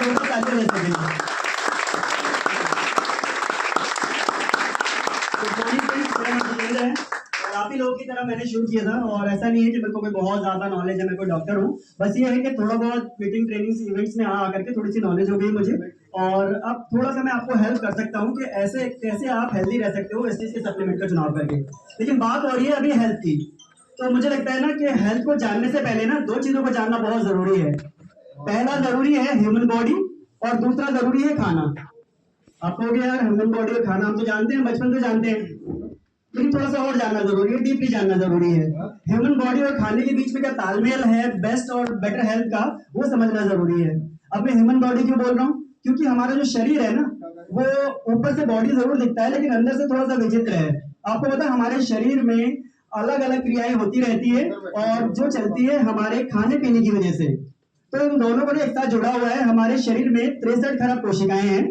आप लोगों को तालियां दे सकेंगे। तो थोड़ी सी मेरा नाम जितेंद्र है और आप ही लोगों की तरह मैंने शुरू किया था। और ऐसा नहीं है कि मेरे को कोई बहुत ज्यादा नॉलेज है, मैं कोई डॉक्टर हूँ। बस ये है कि थोड़ा बहुत मीटिंग ट्रेनिंग इवेंट्स में आ करके थोड़ी सी नॉलेज हो गई मुझे, और अब थोड़ा सा मैं आपको हेल्प कर सकता हूँ कि ऐसे कैसे आप हेल्दी रह सकते हो इस चीज के सप्लीमेंट का चुनाव करके। लेकिन बात हो रही है अभी हेल्थ की, तो मुझे लगता है ना कि हेल्थ को जानने से पहले ना दो चीजों को जानना बहुत जरूरी है। पहला जरूरी है ह्यूमन बॉडी, और दूसरा जरूरी है खाना। आप कहोगे यार ह्यूमन बॉडी और खाना हम तो जानते हैं, बचपन से जानते हैं, लेकिन थोड़ा सा और जानना जरूरी है, डीपली जानना जरूरी है। ह्यूमन बॉडी और खाने के बीच में क्या तालमेल है बेस्ट और बेटर हेल्थ का, वो समझना जरूरी है। अब मैं ह्यूमन बॉडी क्यों बोल रहा हूँ, क्योंकि हमारा जो शरीर है ना, वो ऊपर से बॉडी जरूर दिखता है लेकिन अंदर से थोड़ा सा विचित्र है। आपको पता है हमारे शरीर में अलग अलग क्रियाएं होती रहती है, और जो चलती है हमारे खाने पीने की वजह से। तो इन दोनों को एक साथ जुड़ा हुआ है। हमारे शरीर में 63 खरब कोशिकाएं हैं।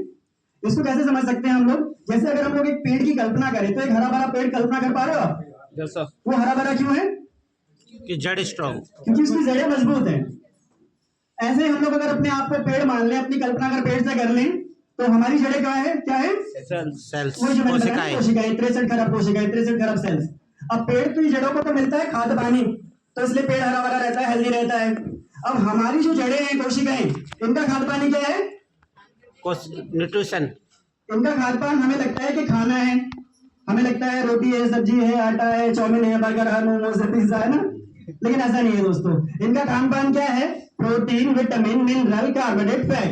इसको कैसे समझ सकते हैं हम लोग, जैसे अगर हम लोग एक पेड़ की कल्पना करें, तो एक हरा भरा पेड़ कल्पना कर पा रहे हो आप? जैसा वो हरा भरा क्यों है? कि जड़ स्ट्रॉन्ग, क्योंकि उसकी जड़ें मजबूत हैं। ऐसे हम लोग अगर अपने आप को पेड़ मान लें, अपनी कल्पना अगर पेड़ से कर लें, तो हमारी जड़ें क्या है? क्या है? सेल्स, वही जो मैंने बताया, कोशिकाएं। कोशिकाएं, 63 खरब कोशिकाएं, 63 खरब सेल्स। अब पेड़ की जड़ों को तो मिलता है खाद पानी, तो इसलिए पेड़ हरा भरा रहता है, हेल्दी रहता है। अब हमारी जो जड़ें हैं, कोशिकाएं, इनका खाद पानी क्या है? न्यूट्रिशन। इनका खाद पान हमें लगता है कि खाना है, हमें लगता है रोटी है, सब्जी है, आटा है, चाउमीन है, बर्गर है, मोमोज है, पिज्जा है ना। लेकिन ऐसा नहीं है दोस्तों। इनका खान पान क्या है? Protein, vitamin, mineral, carbohydrate, fat.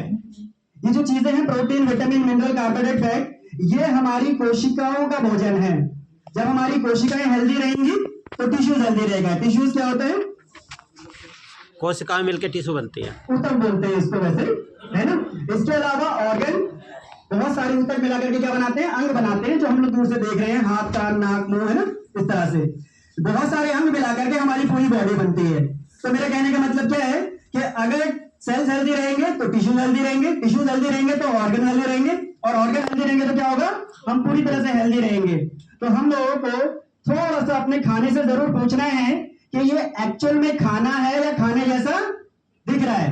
ये जो चीजें हैं, protein, vitamin, mineral, carbohydrate, fat, ये हमारी कोशिकाओं का भोजन है। जब हमारी कोशिकाएं हेल्दी रहेंगी तो टिश्यूज हेल्दी रहेगा। टिश्यूज क्या होते हैं? कोशिकाएं मिलकर टिश्यू बनती है। ऊतक बोलते हैं इसको वैसे, है ना। इसके अलावा ऑर्गन, बहुत सारे ऊतक मिलाकर के क्या बनाते हैं? अंग बनाते हैं, जो हम लोग दूर से देख रहे हैं, हाथ, कान, नाक, मुंह, है ना, इस तरह से बहुत सारे अंग मिलाकर के हमारी पूरी बॉडी बनती है। तो मेरा कहने का मतलब क्या है कि अगर सेल्स हेल्दी रहेंगे तो टिश्यूज हेल्दी रहेंगे, टिश्यूज हेल्दी रहेंगे तो ऑर्गन हेल्दी रहेंगे, और ऑर्गन हेल्दी रहेंगे तो क्या होगा? हम पूरी तरह से हेल्दी रहेंगे। तो हम लोगों को थोड़ा सा अपने खाने से जरूर पूछना है कि ये एक्चुअल में खाना है या खाने जैसा दिख रहा है।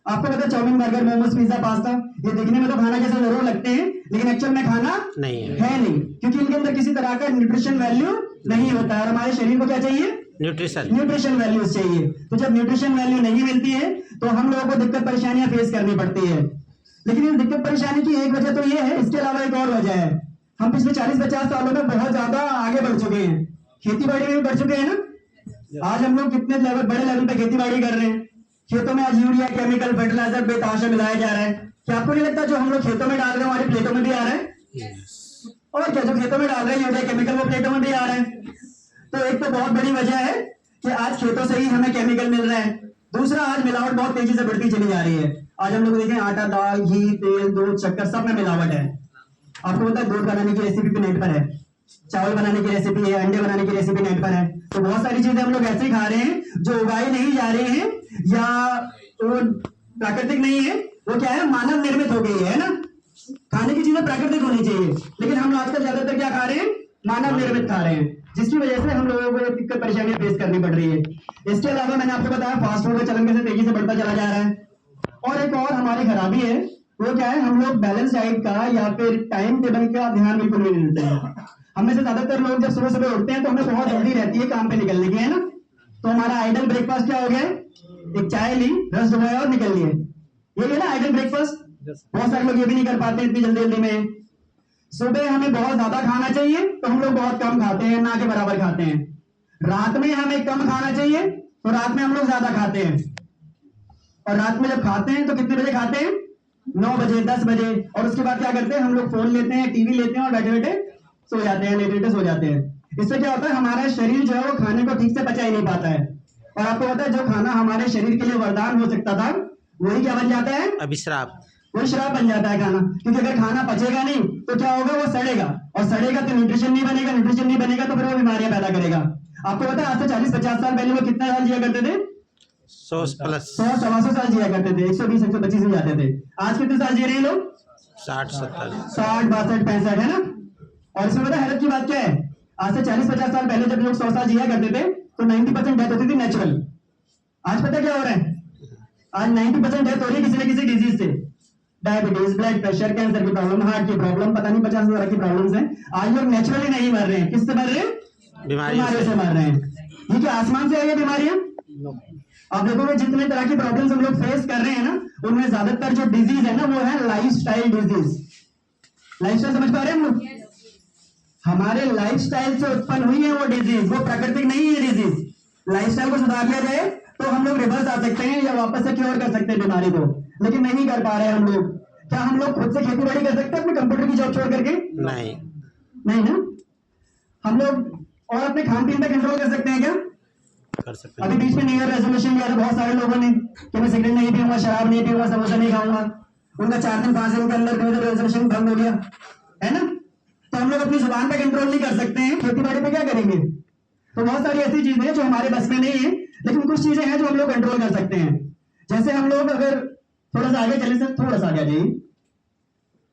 आपको पता है chowmein, burger, momos, pizza, pasta, ये दिखने में तो खाना जैसा जरूर लगते हैं, लेकिन एक्चुअल में खाना नहीं है नहीं, क्योंकि इनके अंदर किसी तरह का न्यूट्रिशन वैल्यू नहीं होता है। और हमारे शरीर को क्या चाहिए? न्यूट्रिशन। न्यूट्रिशन वैल्यूज चाहिए। तो जब न्यूट्रिशन वैल्यू नहीं मिलती है तो हम लोगों को दिक्कत परेशानियां फेस करनी पड़ती है। लेकिन इस दिक्कत परेशानी की एक वजह तो ये है, इसके अलावा एक और वजह है। हम पिछले 40-50 सालों में बहुत ज्यादा आगे बढ़ चुके हैं, खेती बाड़ी में भी बढ़ चुके हैं ना। आज हम लोग कितने लेवल, बड़े लेवल पे खेती बाड़ी कर रहे हैं। खेतों में आज यूरिया, केमिकल, फर्टिलाइजर बेतहाशा मिलाया जा रहा है। क्या आपको नहीं लगता जो हम लोग खेतों में डाल रहे हैं हमारी प्लेटों में भी आ रहा है? और क्या, जो खेतों में डाल रहे हैं यूरिया, केमिकल, वो प्लेटों में भी आ रहा है। तो एक तो बहुत बड़ी वजह है कि आज खेतों से ही हमें केमिकल मिल रहा है। दूसरा, आज मिलावट बहुत तेजी से बढ़ती चली जा रही है। आज हम लोग देखें, आटा, दाल, घी, तेल, दूध, शक्कर, सब में मिलावट है। आपको पता है दूध बनाने की रेसिपी भी नेट पर है, चावल बनाने की रेसिपी है, अंडे बनाने की रेसिपी नेट पर है। तो बहुत सारी चीजें हम लोग ऐसे ही खा रहे हैं जो उगाई नहीं जा रही हैं, या वो प्राकृतिक नहीं है, वो क्या है? मानव निर्मित हो गई है ना। खाने की चीजें प्राकृतिक होनी चाहिए, लेकिन हम आजकल ज्यादातर क्या खा रहे हैं? मानव निर्मित खा रहे हैं, जिसकी वजह से हम लोगों को दिक्कत परेशानियां फेस करनी पड़ रही है। इसके अलावा मैंने आपको बताया फास्ट फूड का चलन कैसे तेजी से बढ़ता चला जा रहा है। और एक और हमारी खराबी है, वो क्या है? हम लोग बैलेंस डाइट का या फिर टाइम टेबल का ध्यान बिल्कुल नहीं देते हैं। हमें से ज्यादातर लोग जब सुबह सुबह उठते हैं तो हमें बहुत जल्दी रहती है काम पे निकलने की, है ना। तो हमारा आइडल ब्रेकफास्ट क्या हो गया? एक चाय ली, रस डुबाया और निकल लिए, ये है ना आइडल ब्रेकफास्ट। बहुत सारे लोग ये भी नहीं कर पाते इतनी जल्दी जल्दी में। सुबह हमें बहुत ज्यादा खाना चाहिए तो हम लोग बहुत कम खाते हैं, ना के बराबर खाते हैं। रात में हमें कम खाना चाहिए तो रात में हम लोग ज्यादा खाते हैं। और रात में जब खाते हैं तो कितने बजे खाते हैं? 9 बजे, 10 बजे। और उसके बाद क्या करते हैं? हम लोग फोन लेते हैं, टीवी लेते हैं और बैठे बैठे सो जाते हैं, लेटे लेटे सो जाते हैं। इससे क्या होता है? हमारा शरीर जो है वो खाने को ठीक से पचा ही नहीं पाता है। और आपको पता है जो खाना हमारे शरीर के लिए वरदान हो सकता था, वही क्या बन जाता है? अभिश्राप। वो श्राप बन जाता है खाना। क्योंकि अगर खाना पचेगा नहीं तो क्या होगा? वो सड़ेगा, और सड़ेगा तो न्यूट्रिशन नहीं बनेगा, न्यूट्रिशन नहीं बनेगा तो फिर वो बीमारियां पैदा करेगा। आपको पता है आज से 40-50 साल पहले वो कितना साल जिया करते थे? 100-125 साल जिया करते थे, 120-125 में जाते थे। आज कितने साल जी रहे हैं लोग? 60-70, 60, 62, 65, है ना। और इसमें पता है हैरत की बात क्या है? आज से 40-50 साल पहले जब लोग 100 साल जिया करते थे तो 90% डेथ होती थी नेचुरल। आज पता क्या हो रहा है? आज 90% डेथ हो रही है किसी न किसी डिजीज से। डायबिटीज, ब्लड प्रेशर, कैंसर की प्रॉब्लम, हार्ट की प्रॉब्लम, पता नहीं 50 तरह की प्रॉब्लम्स हैं। आज लोग नेचुरली नहीं मर रहे हैं, किससे मर रहे हैं? बीमारियों बीमारियों से से मर रहे हैं। ये क्या आसमान से आई है बीमारियां? आप देखोगे जितने तरह की प्रॉब्लम्स हम लोग फेस कर रहे हैं ना, उनमें ज्यादातर जो डिजीज है ना वो है लाइफस्टाइल डिजीज। लाइफस्टाइल समझ पा रहे हैं हम लोग? हमारे लाइफस्टाइल से उत्पन्न हुई है वो डिजीज, वो प्राकृतिक नहीं है डिजीज। लाइफस्टाइल को सुधार लिया जाए तो हम लोग रिवर्स आ सकते हैं या वापस से क्योर कर सकते हैं बीमारी को, लेकिन नहीं कर पा रहे हैं हम लोग। क्या हम लोग खुद से खेती बाड़ी कर सकते हैं अपने कंप्यूटर की जॉब छोड़ करके? नहीं। नहीं ना। हम लोग और अपने खान पीन पे कंट्रोल कर सकते हैं क्या? कर सकते अभी हैं। बीच में न्यू ईयर रेजोल्यूशन लिया था बहुत सारे लोगों ने कि मैं सिगरेट नहीं पीऊंगा, शराब नहीं पीऊंगा, समोसा नहीं खाऊंगा। उनका 4 दिन 5 दिन के अंदर न्यू ईयर रेजोल्यूशन भंग हो गया, है ना। तो हम लोग अपनी जुबान पे कंट्रोल नहीं कर सकते हैं, खेती बाड़ी पे क्या करेंगे? तो बहुत सारी ऐसी चीजें हैं जो हमारे बस में नहीं है, लेकिन कुछ चीजें हैं जो हम लोग कंट्रोल कर सकते हैं। जैसे हम लोग अगर थोड़ा सा आगे चले, सर थोड़ा सा आगे आ जाइए।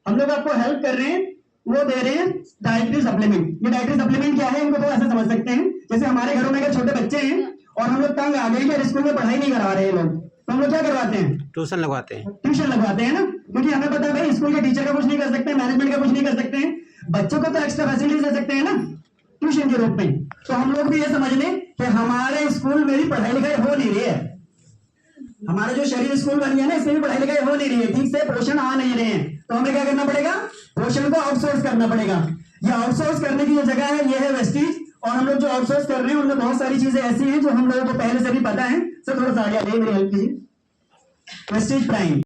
हम लोग आपको हेल्प कर रहे हैं, वो दे रहे हैं डाइटरी सप्लीमेंट। ये डाइटरी सप्लीमेंट क्या है, इनको तो ऐसे समझ सकते हैं जैसे हमारे घरों में अगर छोटे बच्चे हैं और हम लोग तंग आ गए कि स्कूल में पढ़ाई नहीं करा रहे हैं लोग, तो हम लोग क्या करवाते हैं? ट्यूशन लगवाते हैं। ट्यूशन लगवाते हैं ना, क्योंकि हमें पता है भाई स्कूल के टीचर का कुछ नहीं कर सकते, मैनेजमेंट का कुछ नहीं कर सकते हैं, बच्चों को तो एक्स्ट्रा फैसिलिटीज दे सकते हैं ना ट्यूशन के रूप में। तो हम लोग भी ये समझ लें कि हमारे स्कूल में भी पढ़ाई लिखाई हो नहीं रही है, हमारे जो शहरी स्कूल बनी है ना इसमें भी पढ़ाई लिखाई हो नहीं रही है, ठीक से पोषण आ नहीं रहे हैं। तो हमें क्या करना पड़ेगा? पोषण को आउटसोर्स करना पड़ेगा। ये आउटसोर्स करने की जो जगह है ये है वेस्टीज, और हम लोग जो आउटसोर्स कर रहे हैं उनमें बहुत सारी चीजें ऐसी हैं जो हम लोगों को पहले से भी पता है। सर थोड़ा सा आगे आ जाइए, मेरी हेल्प कीजिए। Vestige prime